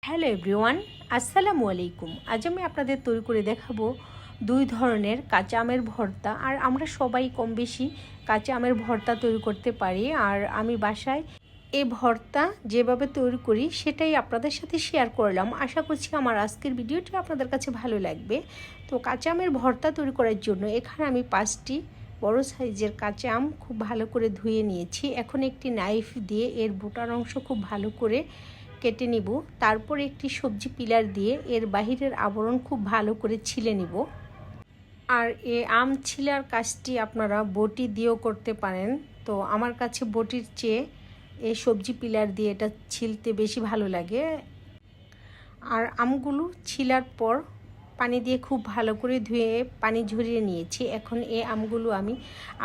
Hello everyone, আসসালামু আলাইকুম। আজ আমি আপনাদের তৈরি করে দেখাবো দুই ধরনের কাঁচা আমের ভর্তা। আর আমরা সবাই কম বেশি কাঁচা আমের ভর্তা তৈরি করতে পারি। আর আমি বাসায় এই ভর্তা যেভাবে তৈরি করি সেটাই আপনাদের সাথে শেয়ার করলাম। আশা করছি আমার আজকের ভিডিওটি আপনাদের কাছে ভালো লাগবে। তো কাঁচা আমের ভর্তা তৈরি করার জন্য এখানে আমি 5টি বড় সাইজের কাঁচা আম খুব ভালো করে ধুয়ে নিয়েছি। এখন একটি নাইফ দিয়ে এর বোটার অংশ খুব ভালো করে কেটে নিব। তারপর একটি সবজি পিলার দিয়ে এর বাহিরের আবরণ খুব ভালো করে ছিলে নিব। আর এই আম ছিলার কাজটি আপনারা বটি দিয়েও করতে পারেন। তো আমার কাছে বটির চেয়ে এই সবজি পিলার দিয়ে এটা ছিলতে বেশি ভালো লাগে। আর আমগুলো ছিলার পর পানি দিয়ে খুব ভালো করে ধুয়ে পানি ঝরিয়ে নিয়েছি। এখন এই আমগুলো আমি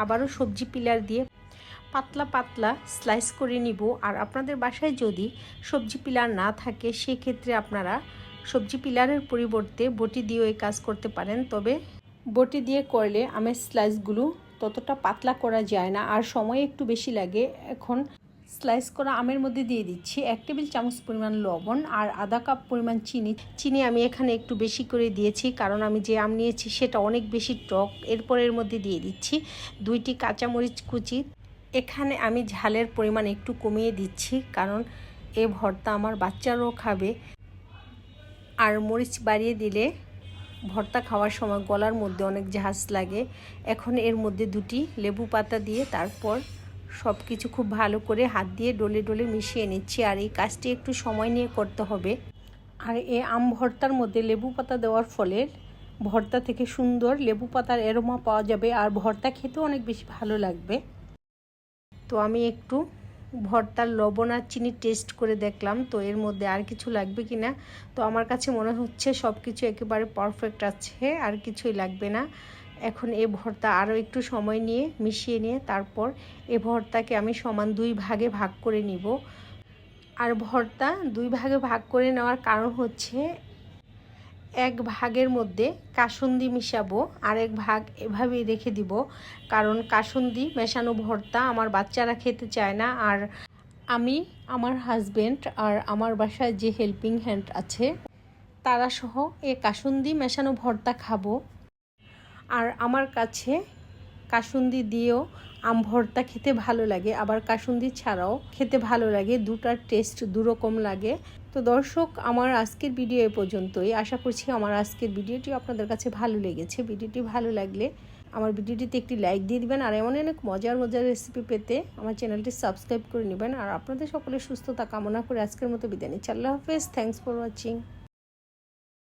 আবারও সবজি পিলার দিয়ে পাতলা পাতলা স্লাইস করে নিব। আর আপনাদের বাসায় যদি সবজি পিলার না থাকে সেক্ষেত্রে আপনারা সবজি পিলারের পরিবর্তে বটি দিয়েও এই কাজ করতে পারেন। তবে বটি দিয়ে করলে আমের স্লাইসগুলো ততটা পাতলা করা যায় না আর সময় একটু বেশি লাগে। এখন স্লাইস করা আমের মধ্যে দিয়ে দিচ্ছি 1 টেবিল চামচ পরিমাণ লবণ আর আধা কাপ পরিমাণ চিনি আমি এখানে একটু বেশি করে দিয়েছি, কারণ আমি যে আম নিয়েছি সেটা অনেক বেশি টক। এরপর এর মধ্যে দিয়ে দিচ্ছি 2টি কাঁচামরিচ কুচি। এখানে আমি ঝালের পরিমাণ একটু কমিয়ে দিচ্ছি, কারণ এ ভর্তা আমার বাচ্চারাও খাবে। আর মরিচ বাড়িয়ে দিলে ভর্তা খাওয়ার সময় গলার মধ্যে অনেক ঝাঁজ লাগে। এখন এর মধ্যে 2টি লেবু পাতা দিয়ে তারপর সব কিছু খুব ভালো করে হাত দিয়ে ডলে ডলে মিশিয়ে নিচ্ছি। আর এই কাজটি একটু সময় নিয়ে করতে হবে। আর এই আম ভর্তার মধ্যে লেবু পাতা দেওয়ার ফলে ভর্তা থেকে সুন্দর লেবু পাতার অ্যারোমা পাওয়া যাবে আর ভর্তা খেতেও অনেক বেশি ভালো লাগবে। তো আমি একটু ভর্তার লবণ আর চিনি টেস্ট করে দেখলাম, তো এর মধ্যে আর কিছু লাগবে কি না। তো আমার কাছে মনে হচ্ছে সব কিছু একেবারে পারফেক্ট আছে, আর কিছুই লাগবে না। এখন এই ভর্তা আরও একটু সময় নিয়ে মিশিয়ে নিয়ে তারপর এই ভর্তাকে আমি সমান 2 ভাগে ভাগ করে নিব। আর ভর্তা 2 ভাগে ভাগ করে নেওয়ার কারণ হচ্ছে 1 ভাগের মধ্যে কাসুন্দি মিশাবো আর 1 ভাগ এভাবেই রেখে দিব, কারণ কাসুন্দি মেশানো ভর্তা আমার বাচ্চারা খেতে চায় না। আর আমি, আমার হাজবেন্ড আর আমার বাসায় যে হেল্পিং হ্যান্ড আছে তারা সহ এই কাসুন্দি মেশানো ভর্তা খাবো। আর আমার কাছে কাসুন্দি দিয়েও আম ভর্তা খেতে ভালো লাগে, আবার কাসুন্দি ছাড়াও খেতে ভালো লাগে। দুটার টেস্ট দুরকম লাগে। তো দর্শক, আমার আজকের ভিডিও এ পর্যন্তই। আশা করছি আমার আজকের ভিডিওটি আপনাদের কাছে ভালো লেগেছে। ভিডিওটি ভালো লাগলে আমার ভিডিওটিতে একটি লাইক দিয়ে দিবেন। আর এমন অনেক মজার মজার রেসিপি পেতে আমার চ্যানেলটি সাবস্ক্রাইব করে নেবেন। আর আপনাদের সকলের সুস্থতা কামনা করে আজকের মতো বিদায় নিচ্ছি। আল্লাহ হাফেজ। Thanks for watching.